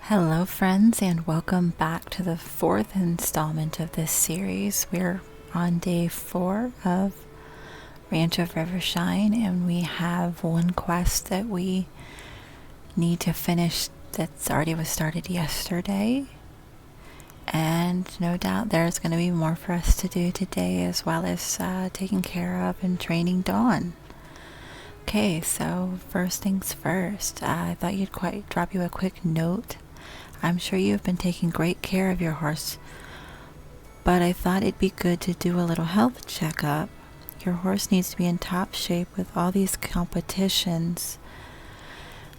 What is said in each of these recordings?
Hello, friends, and welcome back to the fourth installment of this series. We're on day 4 of Ranch of Rivershine, and we have one quest that we need to finish that's already was started yesterday. And no doubt there's going to be more for us to do today, as well as taking care of and training Dawn. Okay, so first things first, I thought you'd drop you a quick note. I'm sure you've been taking great care of your horse, but I thought it'd be good to do a little health checkup. Your horse needs to be in top shape with all these competitions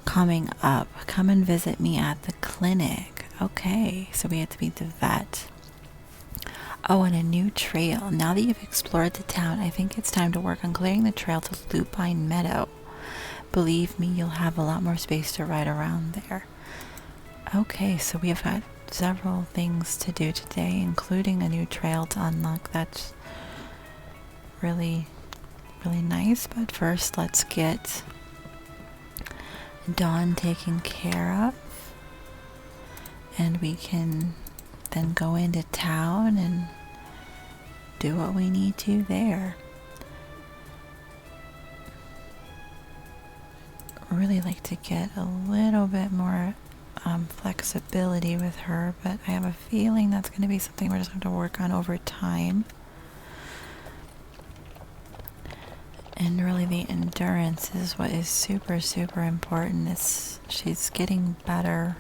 coming up. Come and visit me at the clinic. Okay, so we have to meet the vet. Oh, and a new trail. Now that you've explored the town, I think it's time to work on clearing the trail to Lupine Meadow. Believe me, you'll have a lot more space to ride around there. Okay, so we have got several things to do today, including a new trail to unlock. That's really, really nice. But first, let's get Dawn taken care of. And we can then go into town and do what we need to there. I really like to get a little bit more flexibility with her, but I have a feeling that's going to be something we're just going to work on over time. And really the endurance is what is super, super important. She's getting better,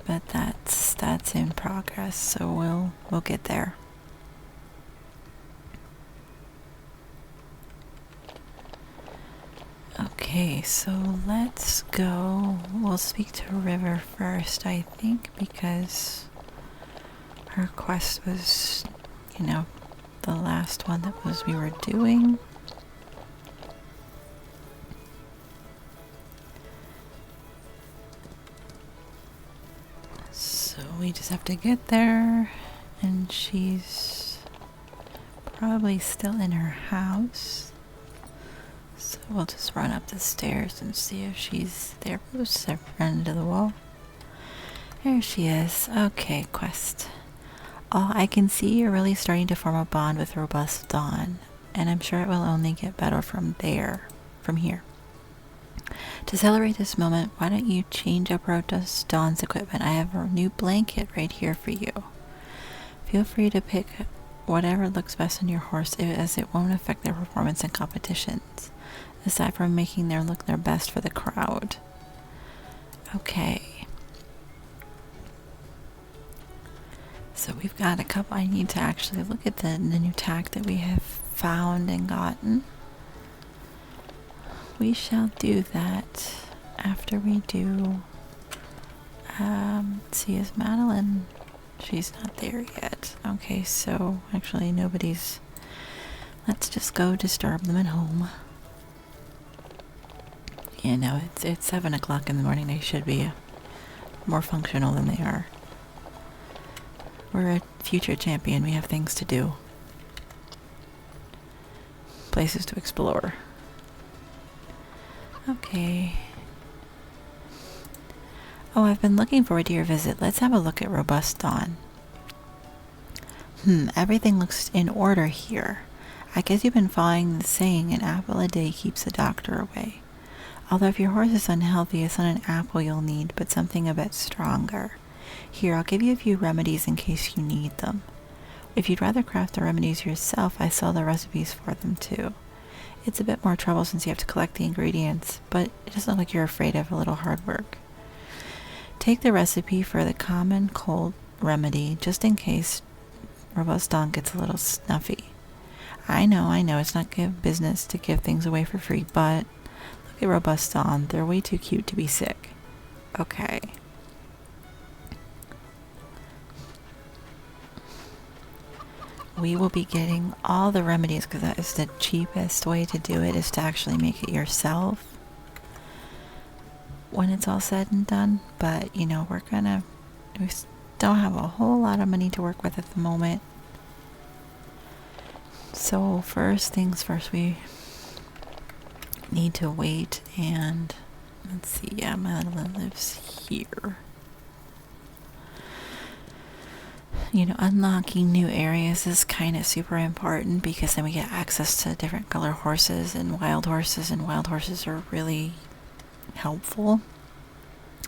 but that's in progress, so we'll get there. Okay, so let's go. We'll speak to River first, I think, because her quest was, the last one that we were doing. So we just have to get there, and she's probably still in her house. So we'll just run up the stairs and see if she's there. Oops, I ran into the wall. There she is. Okay, quest. Oh, I can see you're really starting to form a bond with Robust Dawn, and I'm sure it will only get better from here. To celebrate this moment, why don't you change up Robust Dawn's equipment? I have a new blanket right here for you. Feel free to pick whatever looks best on your horse, as it won't affect their performance in competitions, aside from making them look their best for the crowd. Okay. So we've got a couple. I need to actually look at the new tack that we have found and gotten. We shall do that after we do. Let's see, is Madeline? She's not there yet. Okay, so actually nobody's. Let's just go disturb them at home. It's 7 o'clock in the morning. They should be more functional than they are. We're a future champion. We have things to do. Places to explore. Okay. Oh, I've been looking forward to your visit. Let's have a look at Robust Dawn. Everything looks in order here. I guess you've been following the saying, an apple a day keeps the doctor away. Although if your horse is unhealthy, it's not an apple you'll need, but something a bit stronger. Here, I'll give you a few remedies in case you need them. If you'd rather craft the remedies yourself, I sell the recipes for them too. It's a bit more trouble since you have to collect the ingredients, but it doesn't look like you're afraid of a little hard work. Take the recipe for the common cold remedy, just in case Robust Dawn gets a little snuffy. I know, it's not good business to give things away for free, but look at Robust Dawn. They're way too cute to be sick. Okay. We will be getting all the remedies because that is the cheapest way to do it, is to actually make it yourself when it's all said and done. But, we don't have a whole lot of money to work with at the moment. So first things first, we need to wait and let's see, yeah, Madeline lives here. Unlocking new areas is kind of super important because then we get access to different color horses and wild horses are really helpful,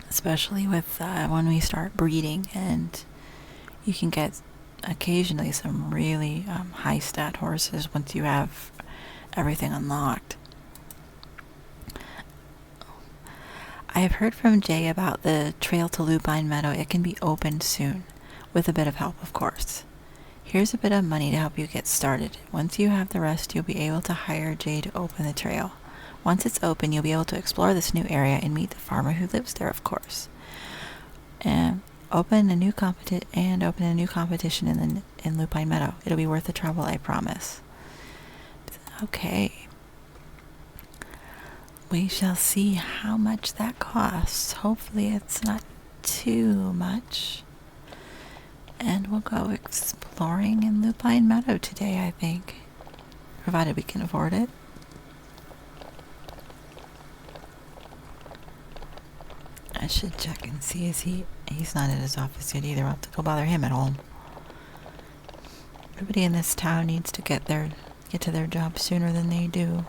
especially with when we start breeding, and you can get occasionally some really high stat horses once you have everything unlocked. I have heard from Jay about the trail to Lupine Meadow. It can be opened soon, with a bit of help, of course. Here's a bit of money to help you get started. Once you have the rest, you'll be able to hire Jay to open the trail. Once it's open, you'll be able to explore this new area and meet the farmer who lives there, of course. And open a new competition in Lupine Meadow. It'll be worth the trouble, I promise. Okay. We shall see how much that costs. Hopefully it's not too much. And we'll go exploring in Lupine Meadow today, I think. Provided we can afford it. I should check and see, he's not at his office yet either. I'll have to go bother him at home. Everybody in this town needs to get to their job sooner than they do.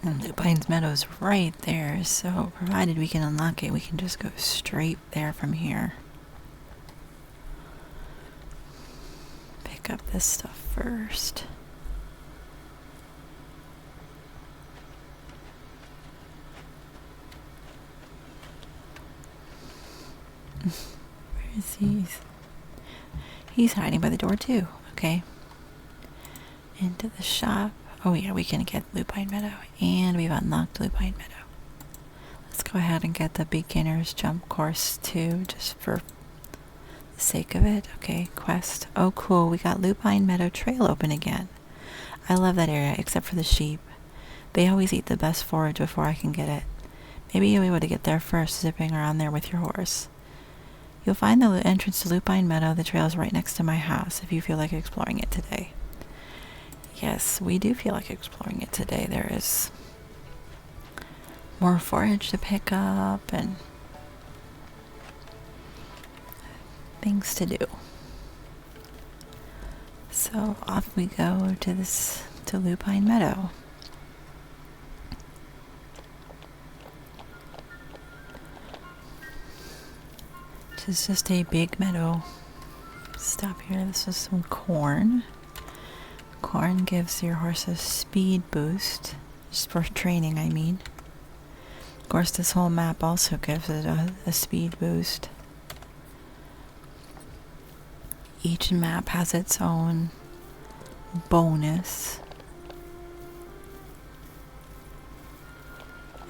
And Lupine Meadow's right there, so provided we can unlock it, we can just go straight there from here. Pick up this stuff first. Where is he? He's hiding by the door too. Okay. Into the shop. Oh yeah, we can get Lupine Meadow, and we've unlocked Lupine Meadow. Let's go ahead and get the beginner's jump course too, just for the sake of it. Okay, quest. Oh cool, we got Lupine Meadow Trail open again. I love that area, except for the sheep. They always eat the best forage before I can get it. Maybe you'll be able to get there first, zipping around there with your horse. You'll find the entrance to Lupine Meadow. The trail is right next to my house if you feel like exploring it today. Yes, we do feel like exploring it today. There is more forage to pick up and things to do. So off we go to Lupine Meadow. Which is just a big meadow. Stop here. This is some corn. Corn gives your horse a speed boost, just for training, I mean. Of course, this whole map also gives it a speed boost. Each map has its own bonus.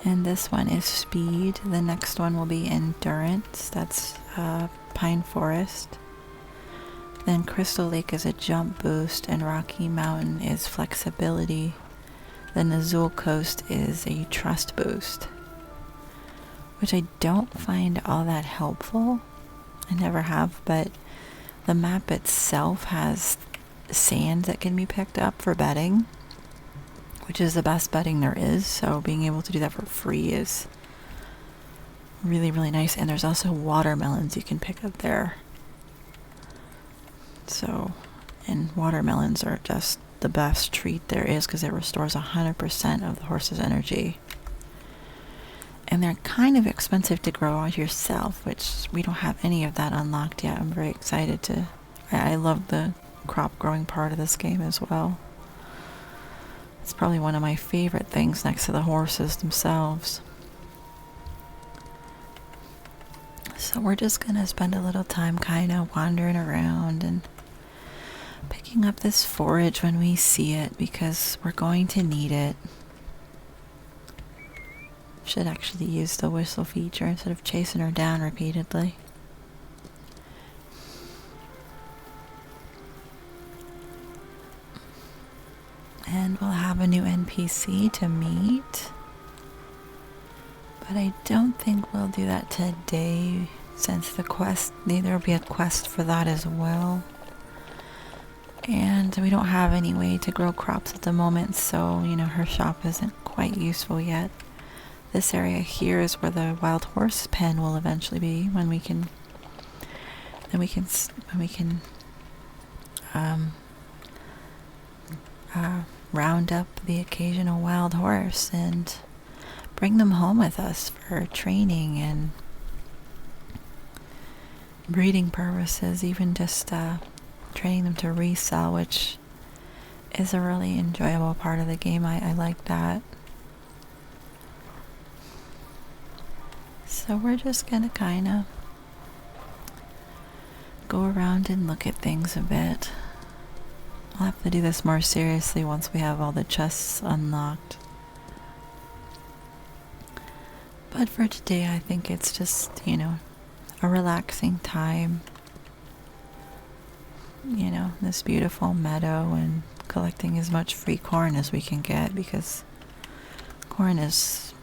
And this one is speed. The next one will be endurance. That's Pine Forest. Then Crystal Lake is a jump boost, and Rocky Mountain is flexibility. Then Azul Coast is a trust boost, which I don't find all that helpful. I never have, but the map itself has sand that can be picked up for bedding, which is the best bedding there is, so being able to do that for free is really, really nice. And there's also watermelons you can pick up there. So, and watermelons are just the best treat there is because it restores 100% of the horse's energy. And they're kind of expensive to grow out yourself, which we don't have any of that unlocked yet. I'm very excited to... I love the crop growing part of this game as well. It's probably one of my favorite things next to the horses themselves. So we're just going to spend a little time kind of wandering around and picking up this forage when we see it, because we're going to need it. Should actually use the whistle feature instead of chasing her down repeatedly. And we'll have a new NPC to meet. But I don't think we'll do that today, since there'll be a quest for that as well. And we don't have any way to grow crops at the moment, so, her shop isn't quite useful yet. This area here is where the wild horse pen will eventually be when we can round up the occasional wild horse and bring them home with us for training and breeding purposes, even just training them to resell, which is a really enjoyable part of the game. I like that. So we're just gonna kind of go around and look at things a bit. I'll have to do this more seriously once we have all the chests unlocked. But for today, I think it's just, a relaxing time. This beautiful meadow and collecting as much free corn as we can get, because corn is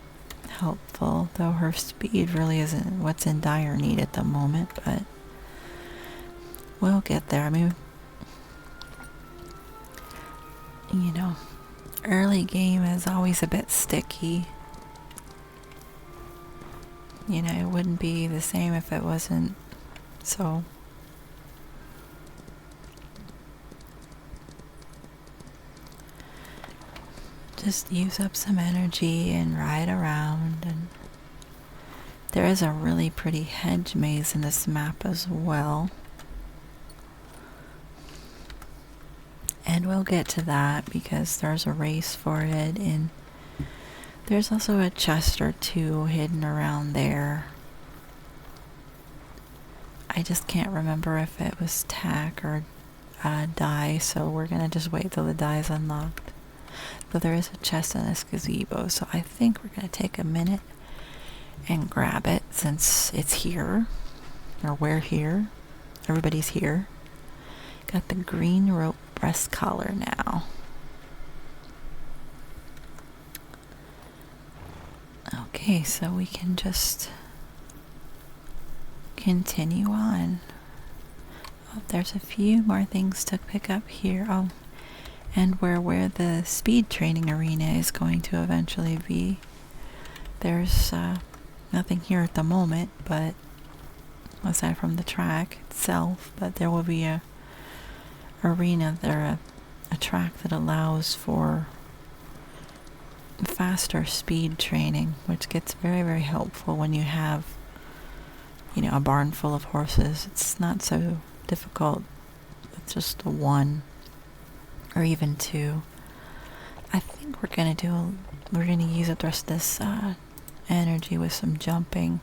helpful, though her speed really isn't what's in dire need at the moment, but we'll get there. I mean, early game is always a bit sticky. It wouldn't be the same if it wasn't. So just use up some energy and ride around. And there is a really pretty hedge maze in this map as well. And we'll get to that because there's a race for it, and there's also a chest or two hidden around there. I just can't remember if it was tack or dye, so we're gonna just wait till the dye is unlocked. But there is a chest in this gazebo, so I think we're gonna take a minute and grab it since it's here, or we're here. Everybody's here. Got the green rope breast collar now. Okay, so we can just continue on. Oh, there's a few more things to pick up here. Oh, and where the speed training arena is going to eventually be. There's nothing here at the moment, but aside from the track itself, but there will be a arena there, a track that allows for faster speed training, which gets very, very helpful when you have, a barn full of horses. It's not so difficult. It's just a one or even two. I think we're gonna use up the rest of this energy with some jumping.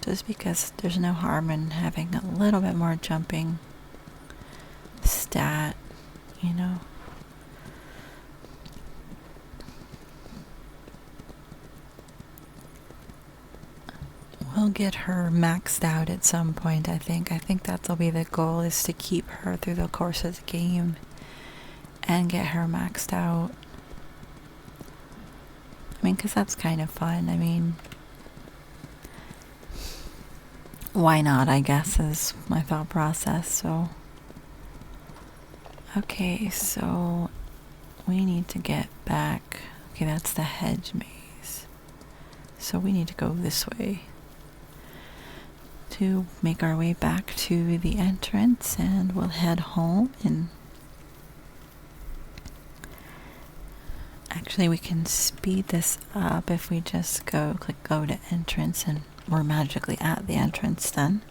Just because there's no harm in having a little bit more jumping stat, We'll get her maxed out at some point, I think. I think that'll be the goal, is to keep her through the course of the game and get her maxed out. I mean, because that's kind of fun. I mean, why not, I guess, is my thought process. So, okay, so we need to get back. Okay, that's the hedge maze. So we need to go this way to make our way back to the entrance, and we'll head home. And actually, we can speed this up if we just click go to entrance, and we're magically at the entrance then.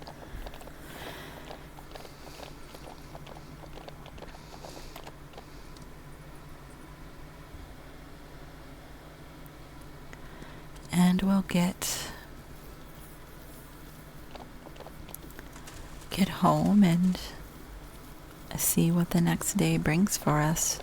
And we'll get home and see what the next day brings for us.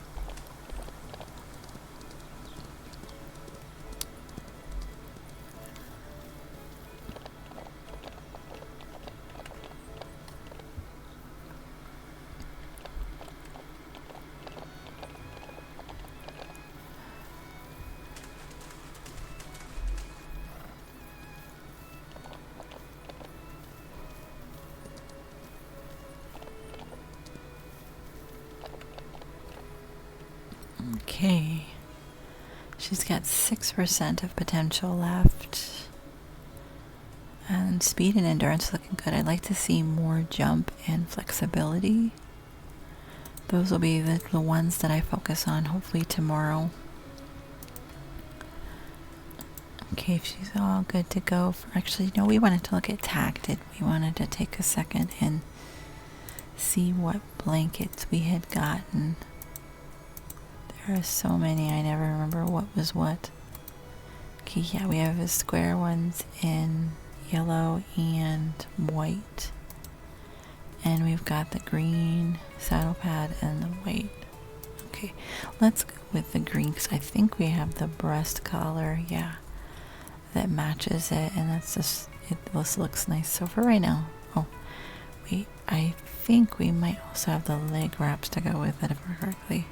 Okay. She's got 6% of potential left. And speed and endurance looking good. I'd like to see more jump and flexibility. Those will be the ones that I focus on hopefully tomorrow. Okay, if she's all good to go for, actually, no, we wanted to look at tacted. We wanted to take a second and see what blankets we had gotten. There are so many, I never remember what was what. Okay, yeah, we have the square ones in yellow and white. And we've got the green saddle pad and the white. Okay, let's go with the green because I think we have the breast collar, yeah, that matches it. And that's just, this looks nice. So for right now, oh, wait, I think we might also have the leg wraps to go with it if we're correctly.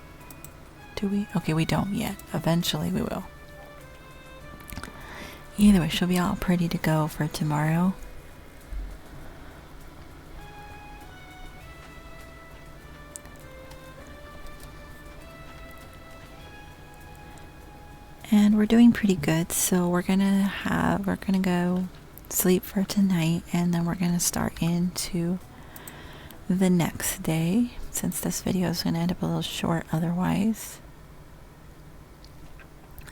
Do we? Okay, we don't yet. Eventually we will. Either way, she'll be all pretty to go for tomorrow. And we're doing pretty good, so we're gonna go sleep for tonight, and then we're gonna start into the next day, since this video is gonna end up a little short otherwise.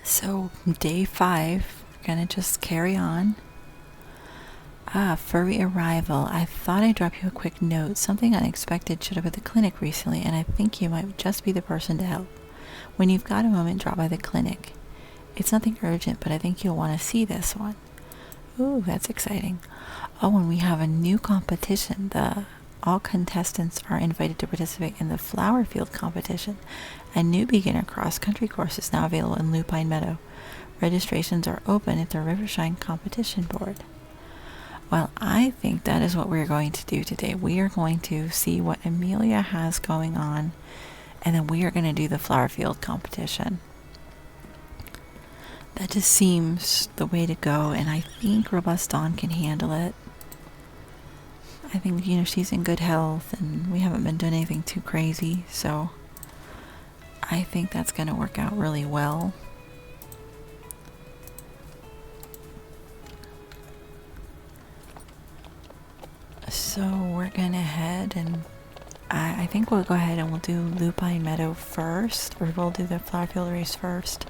So day 5, we're gonna just carry on. Furry arrival. I thought I'd drop you a quick note. Something unexpected showed up at the clinic recently, and I think you might just be the person to help. When you've got a moment, drop by the clinic. It's nothing urgent, but I think you'll want to see this one. Ooh, that's exciting. Oh, and we have a new competition. All contestants are invited to participate in the flower field competition. A new beginner cross-country course is now available in Lupine Meadow. Registrations are open at the Rivershine competition board. Well, I think that is what we're going to do today. We are going to see what Amelia has going on, and then we are going to do the flower field competition. That just seems the way to go, and I think Robust Dawn can handle it. I think, she's in good health, and we haven't been doing anything too crazy, so I think that's going to work out really well. So we're going to head, and I think we'll go ahead and we'll do Lupine Meadow first, or we'll do the flower field race first.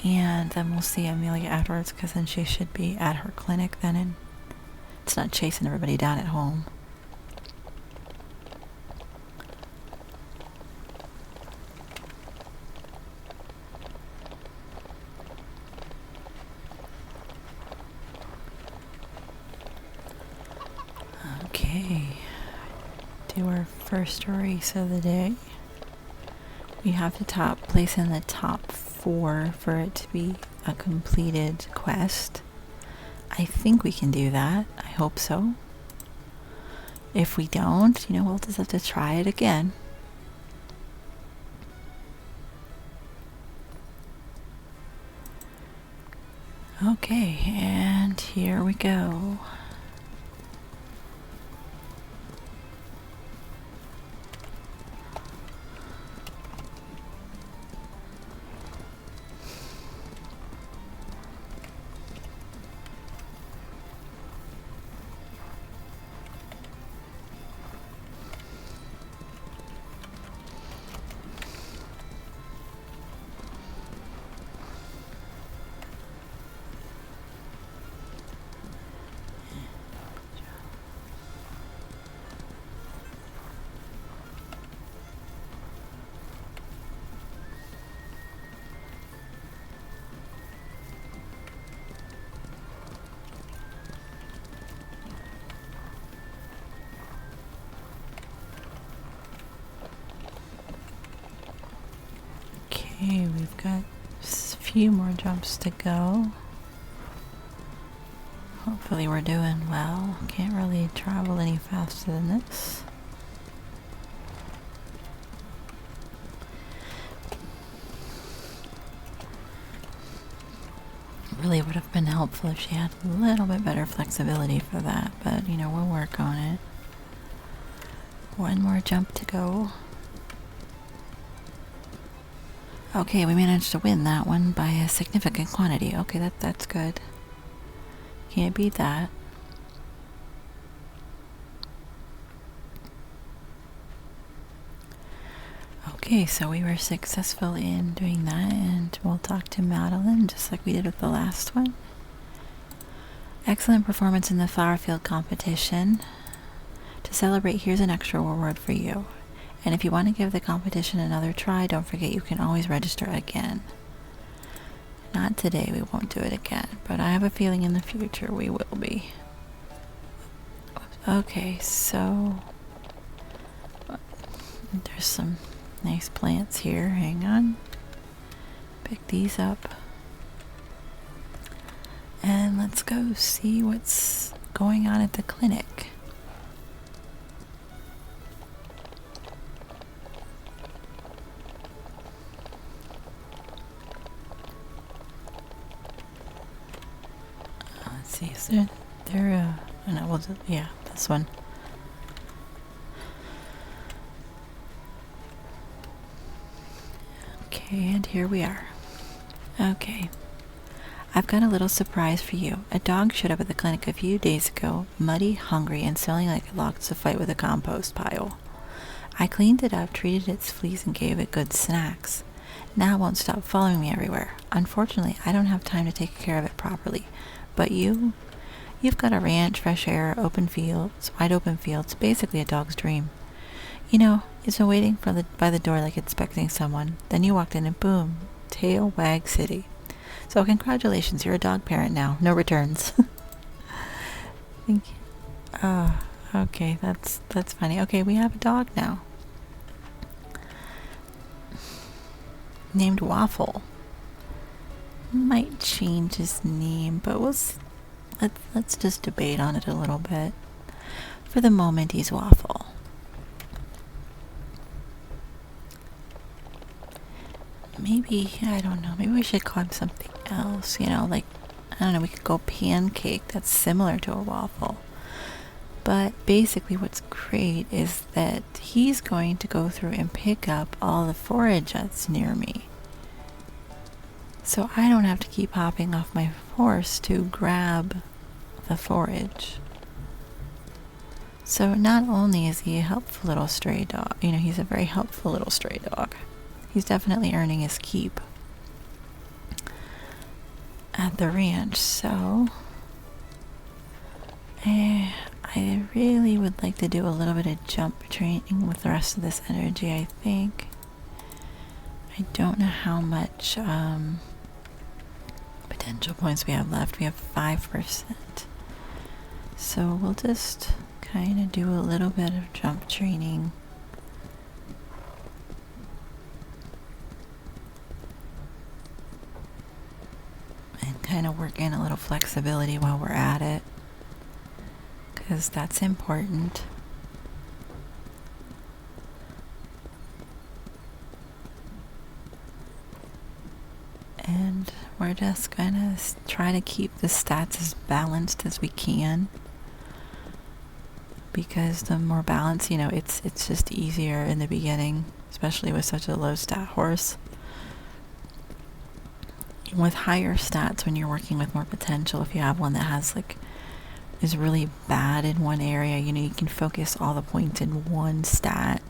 And then we'll see Amelia afterwards, because then she should be at her clinic then, and it's not chasing everybody down at home. Okay, do our first race of the day. We have to place in the top 4 for it to be a completed quest. I think we can do that. I hope so. If we don't, we'll just have to try it again. Okay, and here we go. Okay, we've got a few more jumps to go. Hopefully we're doing well. Can't really travel any faster than this. Really would have been helpful if she had a little bit better flexibility for that, but we'll work on it. One more jump to go. Okay, we managed to win that one by a significant quantity. Okay, that's good. Can't beat that. Okay, so we were successful in doing that, and we'll talk to Madeline just like we did with the last one. Excellent performance in the flower field competition. To celebrate, here's an extra reward for you. And if you want to give the competition another try, don't forget you can always register again. Not today, we won't do it again, but I have a feeling in the future we will be. Okay, so there's some nice plants here. Hang on. Pick these up. And let's go see what's going on at the clinic. Let's see, is there no, well, yeah, this one. Okay, and here we are. Okay. I've got a little surprise for you. A dog showed up at the clinic a few days ago, muddy, hungry, and smelling like it lost a fight with a compost pile. I cleaned it up, treated its fleas, and gave it good snacks. Now it won't stop following me everywhere. Unfortunately, I don't have time to take care of it properly. But you've got a ranch, fresh air, open fields, wide open fields, basically a dog's dream. You know, it's been waiting by the door like expecting someone. Then you walked in and boom, tail wag city. So congratulations, you're a dog parent now. No returns. Thank you. Oh, okay, that's funny. Okay, we have a dog now. Named Waffle. Might change his name, but let's just debate on it a little bit. For the moment, he's Waffle. Maybe, I don't know, maybe we should call him something else, you know, like, I don't know, we could go Pancake. That's similar to a waffle. But basically what's great is that he's going to go through and pick up all the forage that's near me. So I don't have to keep hopping off my horse to grab the forage. So not only is he a helpful little stray dog, you know, he's a very helpful little stray dog. He's definitely earning his keep at the ranch. So I really would like to do a little bit of jump training with the rest of this energy, I think. I don't know how much potential points we have left. We have 5%. So we'll just kind of do a little bit of jump training. And kind of work in a little flexibility while we're at it, because that's important. And we're just gonna try to keep the stats as balanced as we can, because the more balanced, you know, it's just easier in the beginning, especially with such a low stat horse. With higher stats, when you're working with more potential, if you have one that has is really bad in one area, you know, you can focus all the points in one stat.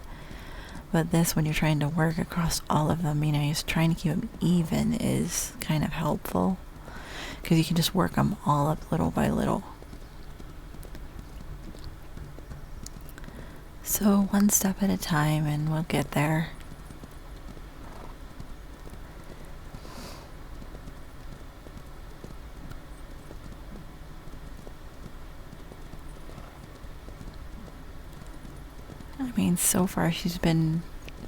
But this, when you're trying to work across all of them, you know, just trying to keep them even is kind of helpful, because you can just work them all up little by little. So one step at a time, and we'll get there. I mean, so far she's been...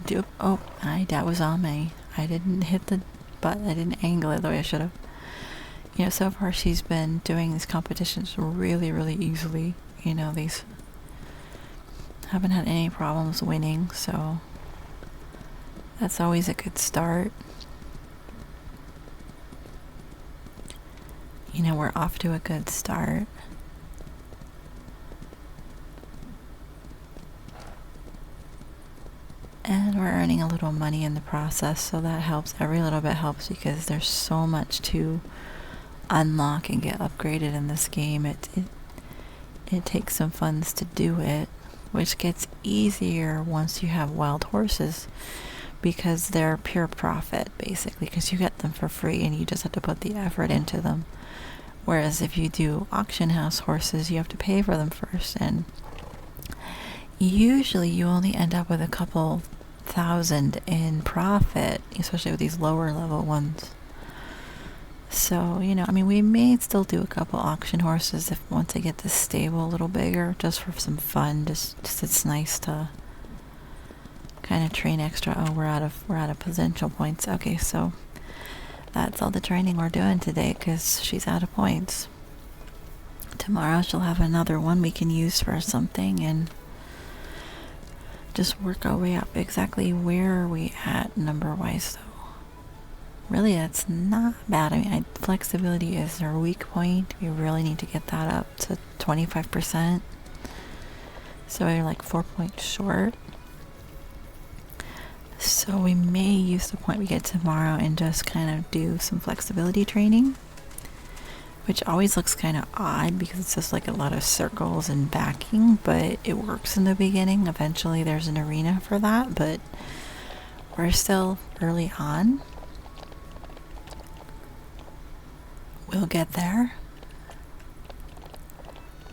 that was on me. I didn't hit the button. I didn't angle it the way I should have. You know, so far she's been doing these competitions really, really easily. You know, these... haven't had any problems winning, so... that's always a good start. You know, we're off to a good start. And we're earning a little money in the process, so that helps. Every little bit helps because there's so much to unlock and get upgraded in this game. It takes some funds to do it, which gets easier once you have wild horses, because they're pure profit basically, because you get them for free and you just have to put the effort into them. Whereas if you do auction house horses, you have to pay for them first, and usually you only end up with a couple thousand in profit, especially with these lower level ones. So, you know, I mean, we may still do a couple auction horses if once I get the stable a little bigger, just for some fun. Just it's nice to kind of train extra. Oh, we're out of potential points. Okay, so that's all the training we're doing today because she's out of points. Tomorrow she'll have another one we can use for something, and just work our way up. Exactly where are we at number wise though? Really, that's not bad. I mean, flexibility is our weak point. We really need to get that up to 25%. So we're like 4 points short. So we may use the point we get tomorrow and just kind of do some flexibility training, which always looks kind of odd because it's just like a lot of circles and backing, but it works in the beginning. Eventually there's an arena for that, but we're still early on. We'll get there.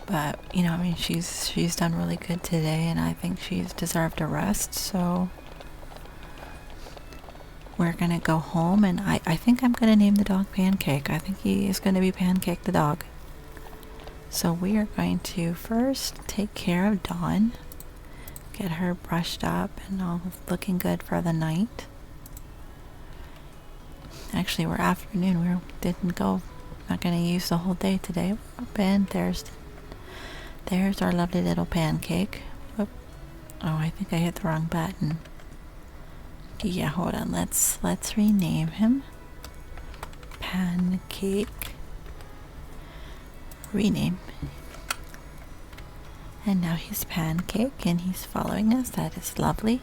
But, you know, I mean, she's done really good today, and I think she's deserved a rest, so we're gonna go home, and I think I'm gonna name the dog Pancake. I think he is gonna be Pancake the dog. So we are going to first take care of Dawn, get her brushed up and all looking good for the night. Actually, we're afternoon. We didn't go. Not gonna use the whole day today. And there's our lovely little Pancake. Whoop. Oh, I think I hit the wrong button. Yeah, hold on. Let's rename him. Pancake. Rename. And now he's Pancake and he's following us. That is lovely.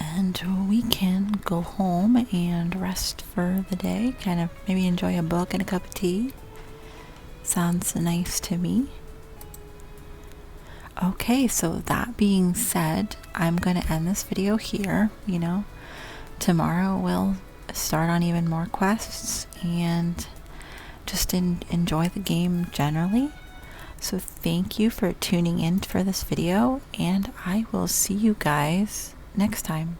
And we can go home and rest for the day. Kind of maybe enjoy a book and a cup of tea. Sounds nice to me. Okay, so that being said, I'm going to end this video here. You know, tomorrow we'll start on even more quests and just enjoy the game generally. So thank you for tuning in for this video, and I will see you guys next time.